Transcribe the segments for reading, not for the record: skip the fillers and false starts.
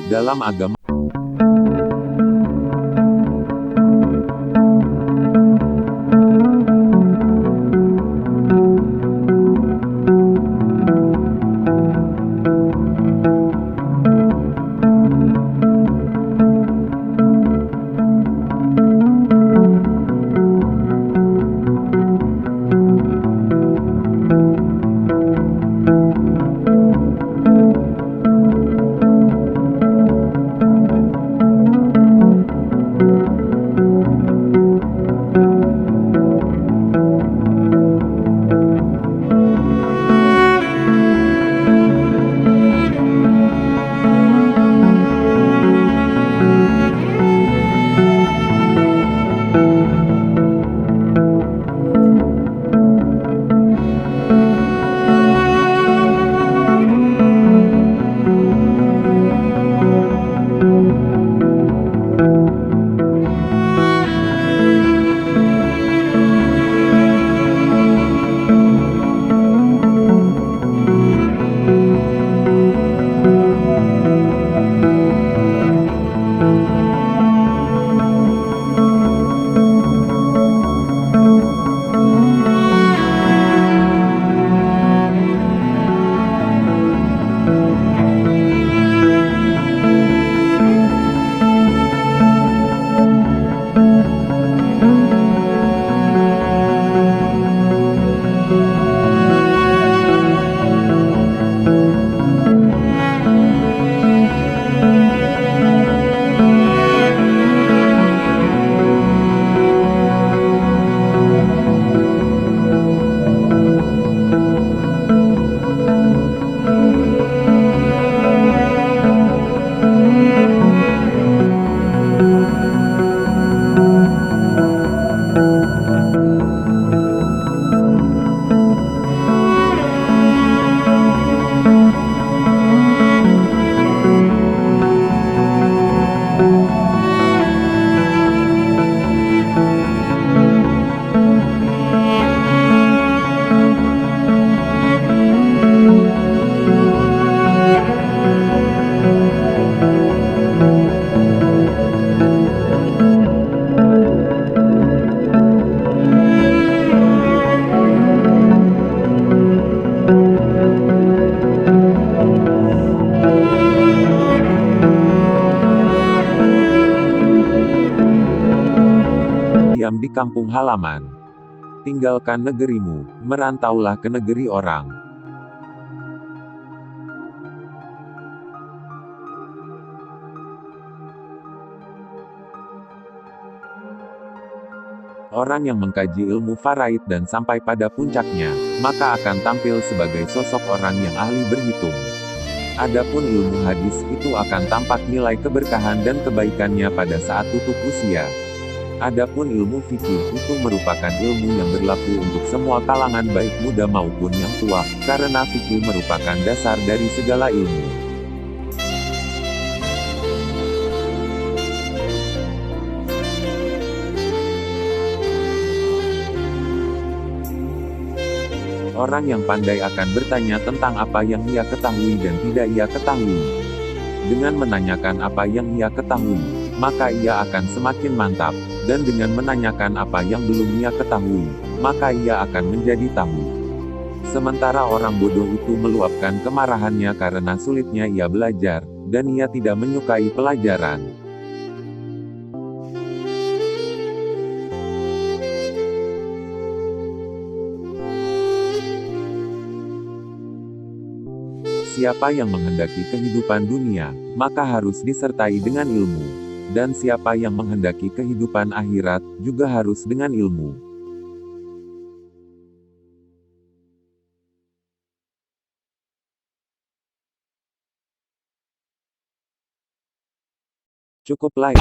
Dalam agama diam di kampung halaman. Tinggalkan negerimu, merantaulah ke negeri orang. Orang yang mengkaji ilmu faraid dan sampai pada puncaknya, maka akan tampil sebagai sosok orang yang ahli berhitung. Adapun ilmu hadis itu akan tampak nilai keberkahan dan kebaikannya pada saat tutup usia. Adapun ilmu fikih itu merupakan ilmu yang berlaku untuk semua kalangan baik muda maupun yang tua, karena fikih merupakan dasar dari segala ilmu. Orang yang pandai akan bertanya tentang apa yang ia ketahui dan tidak ia ketahui. Dengan menanyakan apa yang ia ketahui, maka ia akan semakin mantap. Dan dengan menanyakan apa yang belum ia ketahui, maka ia akan menjadi tahu. Sementara orang bodoh itu meluapkan kemarahannya karena sulitnya ia belajar, dan ia tidak menyukai pelajaran. Siapa yang menghendaki kehidupan dunia, maka harus disertai dengan ilmu. Dan siapa yang menghendaki kehidupan akhirat, juga harus dengan ilmu. Cukuplah.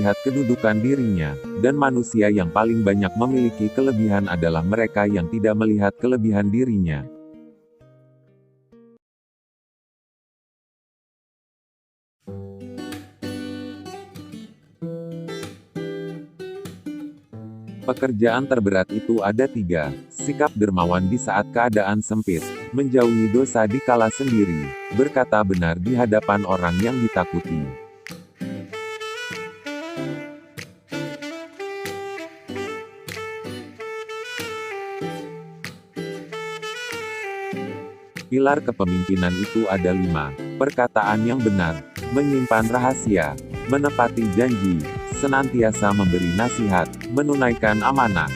melihat kedudukan dirinya, dan manusia yang paling banyak memiliki kelebihan adalah mereka yang tidak melihat kelebihan dirinya. Pekerjaan terberat itu ada 3. Sikap dermawan di saat keadaan sempit, menjauhi dosa di kala sendiri, berkata benar di hadapan orang yang ditakuti. Pilar kepemimpinan itu ada 5. Perkataan yang benar, menyimpan rahasia, menepati janji, senantiasa memberi nasihat, menunaikan amanah.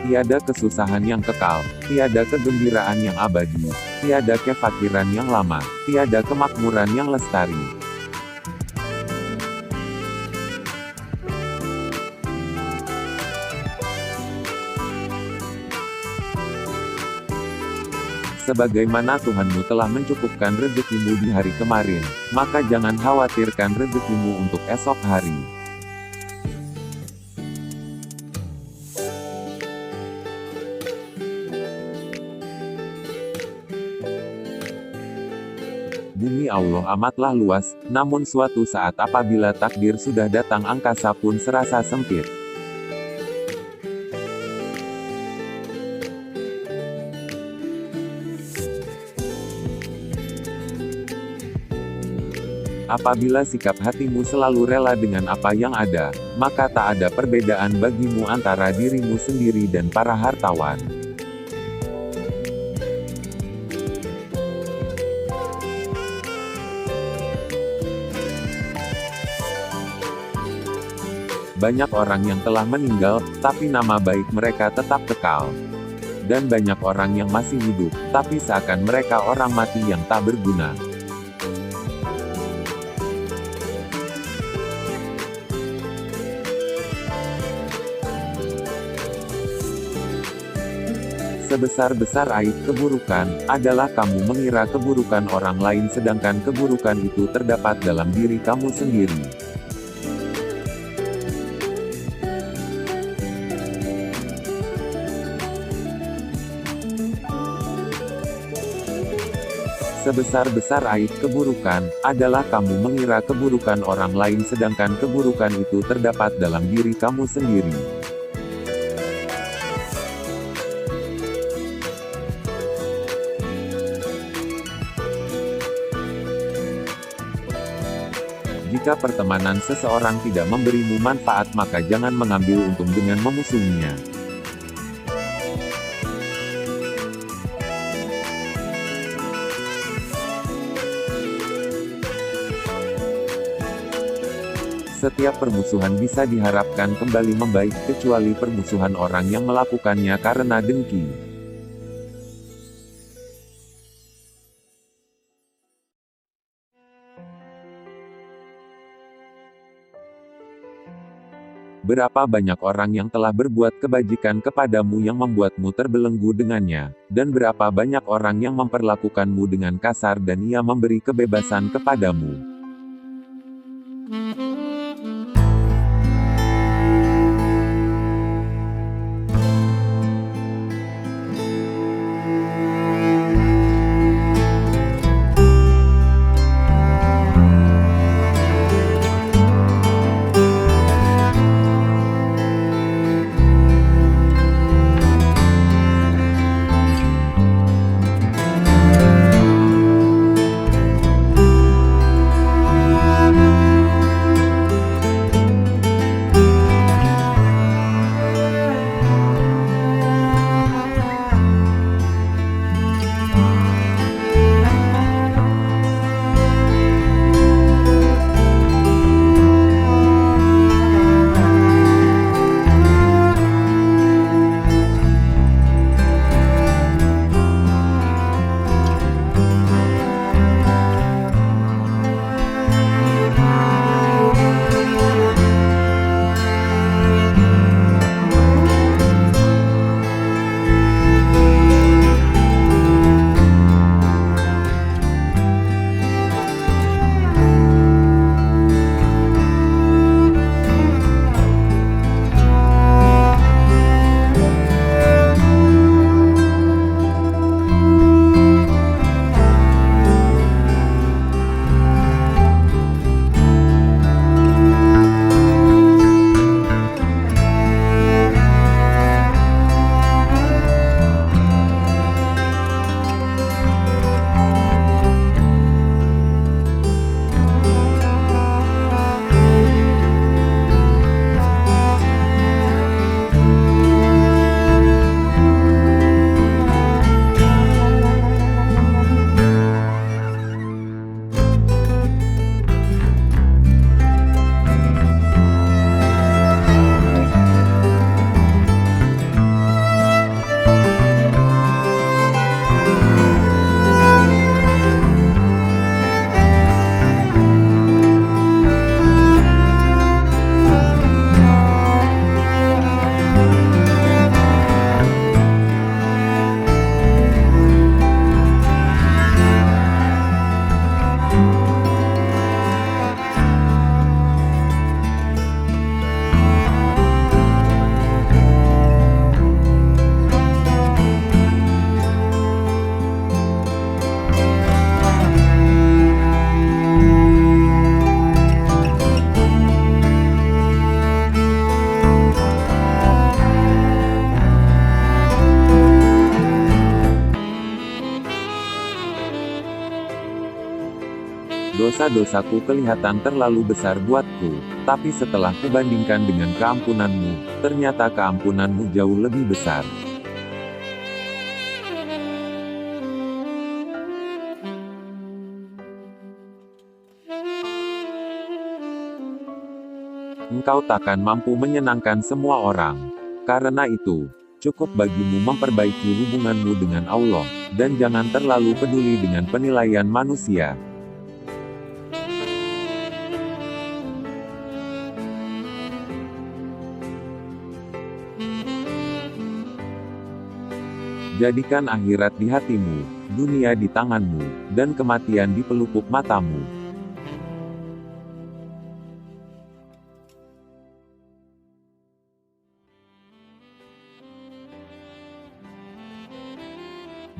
Tiada kesusahan yang kekal, tiada kegembiraan yang abadi, tiada kefakiran yang lama, tiada kemakmuran yang lestari. Sebagaimana Tuhanmu telah mencukupkan rezekimu di hari kemarin, maka jangan khawatirkan rezekimu untuk esok hari. Bumi Allah amatlah luas, namun suatu saat apabila takdir sudah datang angkasa pun serasa sempit. Apabila sikap hatimu selalu rela dengan apa yang ada, maka tak ada perbedaan bagimu antara dirimu sendiri dan para hartawan. Banyak orang yang telah meninggal, tapi nama baik mereka tetap kekal. Dan banyak orang yang masih hidup, tapi seakan mereka orang mati yang tak berguna. Sebesar-besar aib keburukan, adalah kamu mengira keburukan orang lain sedangkan keburukan itu terdapat dalam diri kamu sendiri. Sebesar-besar aib keburukan, adalah kamu mengira keburukan orang lain sedangkan keburukan itu terdapat dalam diri kamu sendiri. Jika pertemanan seseorang tidak memberimu manfaat maka jangan mengambil untung dengan memusuhinya. Setiap permusuhan bisa diharapkan kembali membaik kecuali permusuhan orang yang melakukannya karena dengki. Berapa banyak orang yang telah berbuat kebajikan kepadamu yang membuatmu terbelenggu dengannya, dan berapa banyak orang yang memperlakukanmu dengan kasar dan ia memberi kebebasan kepadamu. dosa-dosaku kelihatan terlalu besar buatku, tapi setelah kubandingkan dengan keampunanmu, ternyata keampunanmu jauh lebih besar. Engkau takkan mampu menyenangkan semua orang. Karena itu, cukup bagimu memperbaiki hubunganmu dengan Allah, dan jangan terlalu peduli dengan penilaian manusia. Jadikan akhirat di hatimu, dunia di tanganmu, dan kematian di pelupuk matamu.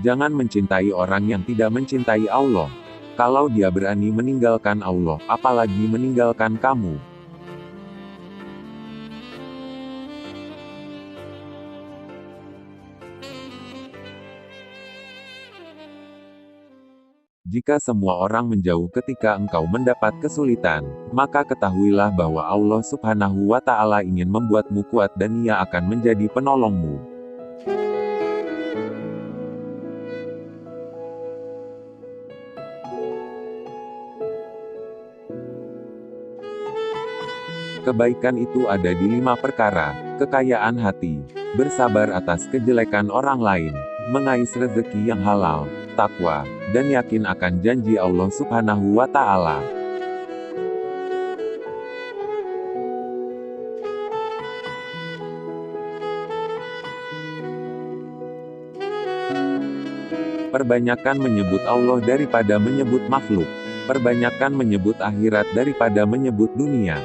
Jangan mencintai orang yang tidak mencintai Allah. Kalau dia berani meninggalkan Allah, apalagi meninggalkan kamu. Jika semua orang menjauh ketika engkau mendapat kesulitan, maka ketahuilah bahwa Allah Subhanahu wa Ta'ala ingin membuatmu kuat dan Ia akan menjadi penolongmu. Kebaikan itu ada di 5 perkara: kekayaan hati, bersabar atas kejelekan orang lain, mengais rezeki yang halal, takwa, dan yakin akan janji Allah Subhanahu wa Ta'ala. Perbanyakan menyebut Allah daripada menyebut makhluk. Perbanyakan menyebut akhirat daripada menyebut dunia.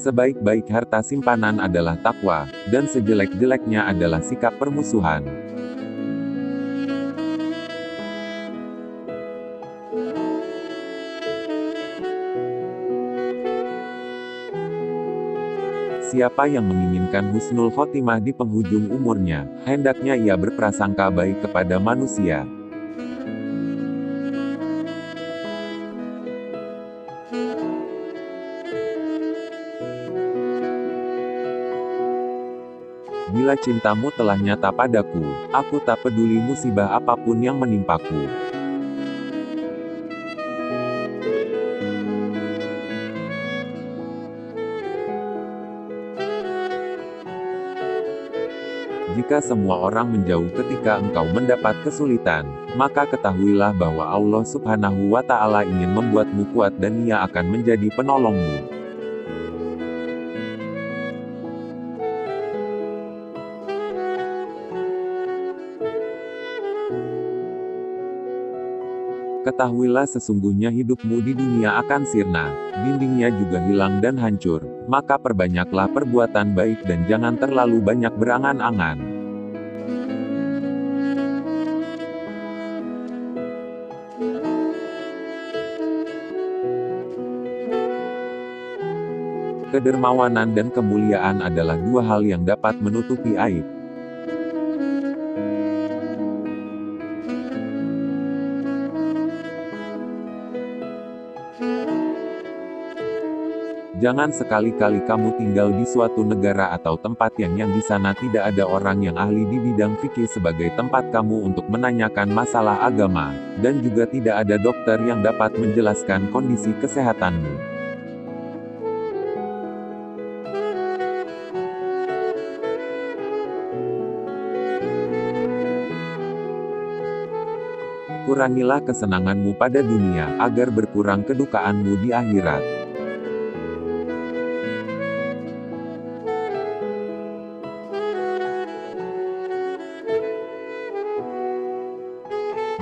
Sebaik-baik harta simpanan adalah takwa, dan sejelek-jeleknya adalah sikap permusuhan. Siapa yang menginginkan husnul khotimah di penghujung umurnya, hendaknya ia berprasangka baik kepada manusia. Bila cintamu telah nyata padaku, aku tak peduli musibah apapun yang menimpaku. Jika semua orang menjauh ketika engkau mendapat kesulitan, maka ketahuilah bahwa Allah Subhanahu wa Ta'ala ingin membuatmu kuat dan Ia akan menjadi penolongmu. Ketahuilah sesungguhnya hidupmu di dunia akan sirna, dindingnya juga hilang dan hancur, maka perbanyaklah perbuatan baik dan jangan terlalu banyak berangan-angan. Kedermawanan dan kemuliaan adalah dua hal yang dapat menutupi aib. Jangan sekali-kali kamu tinggal di suatu negara atau tempat yang di sana tidak ada orang yang ahli di bidang fikih sebagai tempat kamu untuk menanyakan masalah agama, dan juga tidak ada dokter yang dapat menjelaskan kondisi kesehatanmu. Kurangilah kesenanganmu pada dunia, agar berkurang kedukaanmu di akhirat.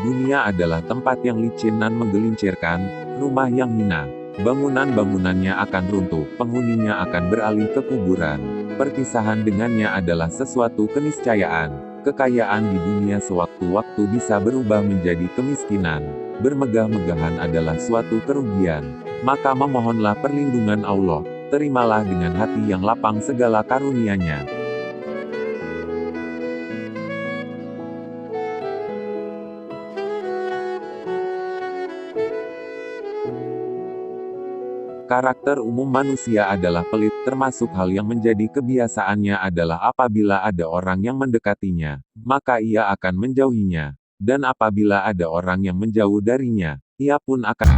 Dunia adalah tempat yang licin dan menggelincirkan, rumah yang hina. Bangunan-bangunannya akan runtuh, penghuninya akan beralih ke kuburan. Perpisahan dengannya adalah sesuatu keniscayaan. Kekayaan di dunia sewaktu-waktu bisa berubah menjadi kemiskinan. Bermegah-megahan adalah suatu kerugian. Maka memohonlah perlindungan Allah, Terimalah dengan hati yang lapang segala karunia-Nya. Karakter umum manusia adalah pelit, termasuk hal yang menjadi kebiasaannya adalah apabila ada orang yang mendekatinya, maka ia akan menjauhinya. Dan apabila ada orang yang menjauh darinya, ia pun akan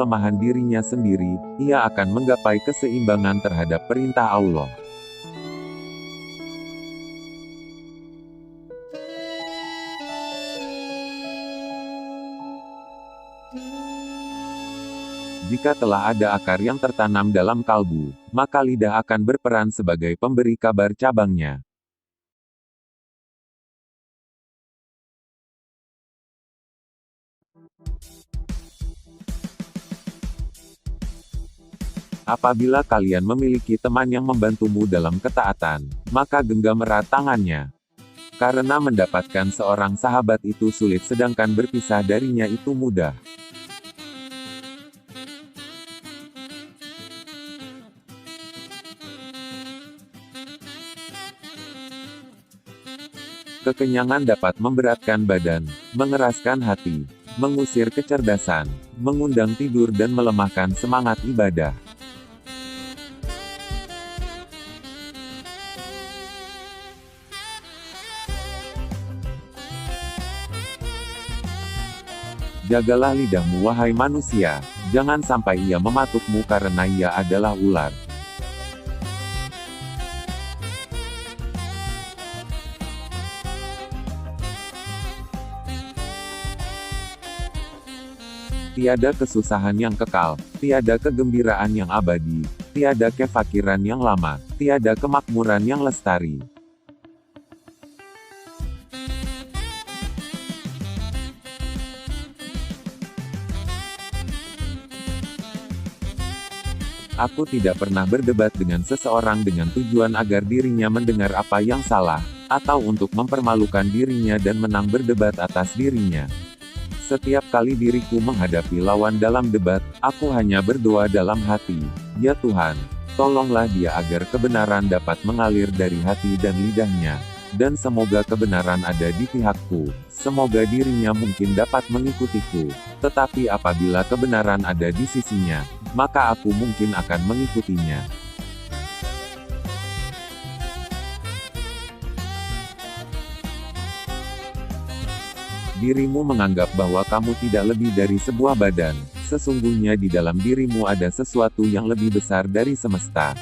kelemahan dirinya sendiri, ia akan menggapai keseimbangan terhadap perintah Allah. Jika telah ada akar yang tertanam dalam kalbu, maka lidah akan berperan sebagai pemberi kabar cabangnya. Apabila kalian memiliki teman yang membantumu dalam ketaatan, maka genggam erat tangannya. Karena mendapatkan seorang sahabat itu sulit sedangkan berpisah darinya itu mudah. Kekenyangan dapat memberatkan badan, mengeraskan hati, mengusir kecerdasan, mengundang tidur dan melemahkan semangat ibadah. Jagalah lidahmu wahai manusia, jangan sampai ia mematukmu karena ia adalah ular. Tiada kesusahan yang kekal, tiada kegembiraan yang abadi, tiada kefakiran yang lama, tiada kemakmuran yang lestari. Aku tidak pernah berdebat dengan seseorang dengan tujuan agar dirinya mendengar apa yang salah, atau untuk mempermalukan dirinya dan menang berdebat atas dirinya. Setiap kali diriku menghadapi lawan dalam debat, aku hanya berdoa dalam hati, "Ya Tuhan, tolonglah dia agar kebenaran dapat mengalir dari hati dan lidahnya. Dan semoga kebenaran ada di pihakku, semoga dirinya mungkin dapat mengikutiku. Tetapi apabila kebenaran ada di sisinya, maka aku mungkin akan mengikutinya." Dirimu menganggap bahwa kamu tidak lebih dari sebuah badan, sesungguhnya di dalam dirimu ada sesuatu yang lebih besar dari semesta.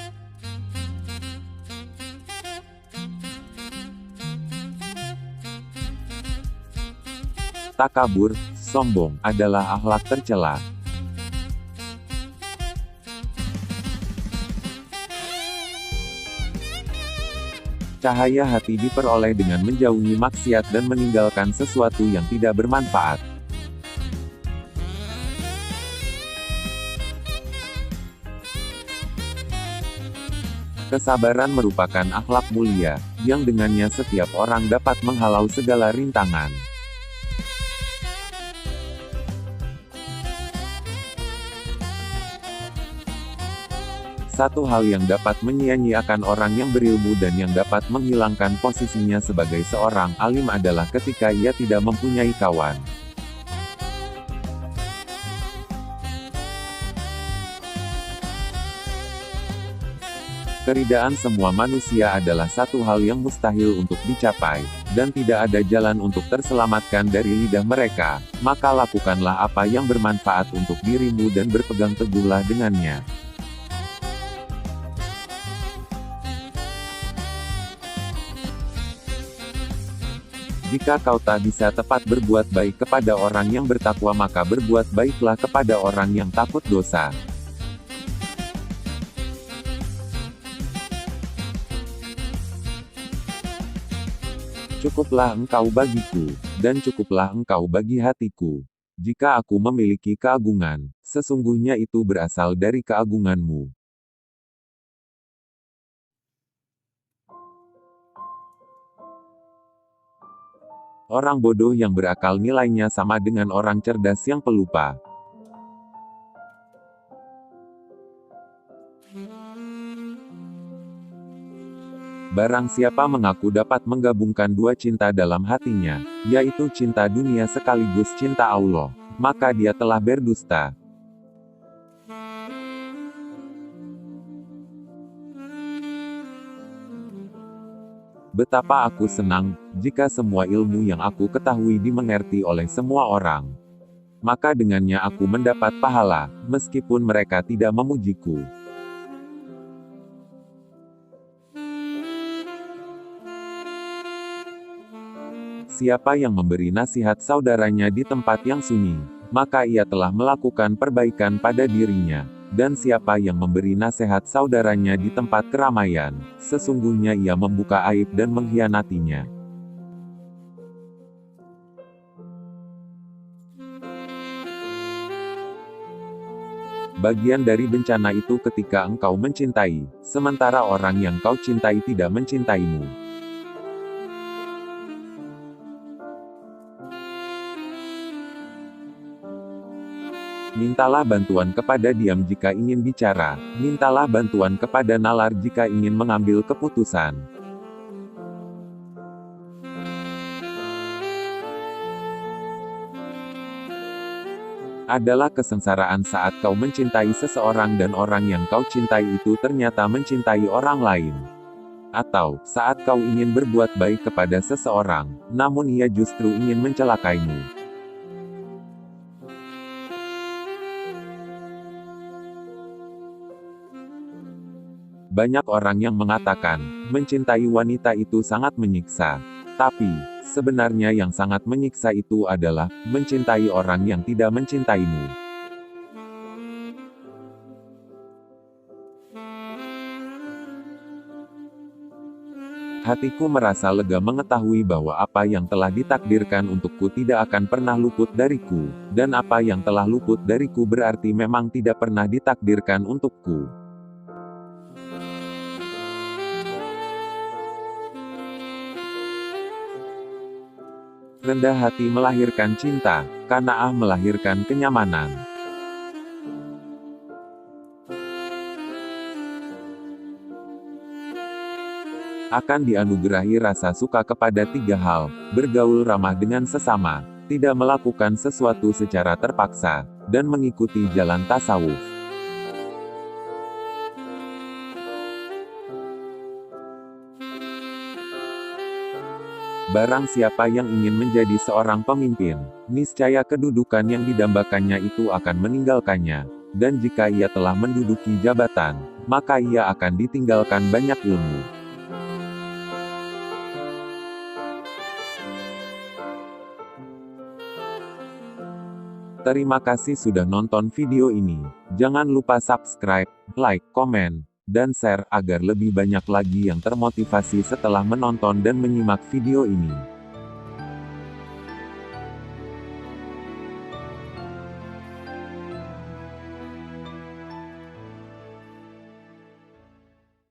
Takabur, sombong, adalah akhlak tercela. Cahaya hati diperoleh dengan menjauhi maksiat dan meninggalkan sesuatu yang tidak bermanfaat. Kesabaran merupakan akhlak mulia, yang dengannya setiap orang dapat menghalau segala rintangan. Satu hal yang dapat menyia-nyiakan orang yang berilmu dan yang dapat menghilangkan posisinya sebagai seorang alim adalah ketika ia tidak mempunyai kawan. Keridaan semua manusia adalah satu hal yang mustahil untuk dicapai, dan tidak ada jalan untuk terselamatkan dari lidah mereka, maka lakukanlah apa yang bermanfaat untuk dirimu dan berpegang teguhlah dengannya. Jika kau tak bisa tepat berbuat baik kepada orang yang bertakwa maka berbuat baiklah kepada orang yang takut dosa. Cukuplah engkau bagiku, dan cukuplah engkau bagi hatiku. Jika aku memiliki keagungan, sesungguhnya itu berasal dari keagunganmu. Orang bodoh yang berakal nilainya sama dengan orang cerdas yang pelupa. Barang siapa mengaku dapat menggabungkan dua cinta dalam hatinya, yaitu cinta dunia sekaligus cinta Allah, maka dia telah berdusta. Betapa aku senang, jika semua ilmu yang aku ketahui dimengerti oleh semua orang. Maka dengannya aku mendapat pahala, meskipun mereka tidak memujiku. Siapa yang memberi nasihat saudaranya di tempat yang sunyi, maka ia telah melakukan perbaikan pada dirinya. Dan siapa yang memberi nasihat saudaranya di tempat keramaian, sesungguhnya ia membuka aib dan mengkhianatinya. Bagian dari bencana itu ketika engkau mencintai, sementara orang yang kau cintai tidak mencintaimu. Mintalah bantuan kepada diam jika ingin bicara, mintalah bantuan kepada nalar jika ingin mengambil keputusan. Adalah kesengsaraan saat kau mencintai seseorang dan orang yang kau cintai itu ternyata mencintai orang lain. Atau, saat kau ingin berbuat baik kepada seseorang, namun ia justru ingin mencelakaimu. Banyak orang yang mengatakan, mencintai wanita itu sangat menyiksa. Tapi, sebenarnya yang sangat menyiksa itu adalah, mencintai orang yang tidak mencintaimu. Hatiku merasa lega mengetahui bahwa apa yang telah ditakdirkan untukku tidak akan pernah luput dariku, dan apa yang telah luput dariku berarti memang tidak pernah ditakdirkan untukku. Rendah hati melahirkan cinta, qanaah melahirkan kenyamanan. Akan dianugerahi rasa suka kepada 3 hal, bergaul ramah dengan sesama, tidak melakukan sesuatu secara terpaksa, dan mengikuti jalan tasawuf. Barang siapa yang ingin menjadi seorang pemimpin, niscaya kedudukan yang didambakannya itu akan meninggalkannya. Dan jika ia telah menduduki jabatan, maka ia akan ditinggalkan banyak ilmu. Terima kasih sudah nonton video ini. Jangan lupa subscribe, like, komen, dan share, agar lebih banyak lagi yang termotivasi setelah menonton dan menyimak video ini.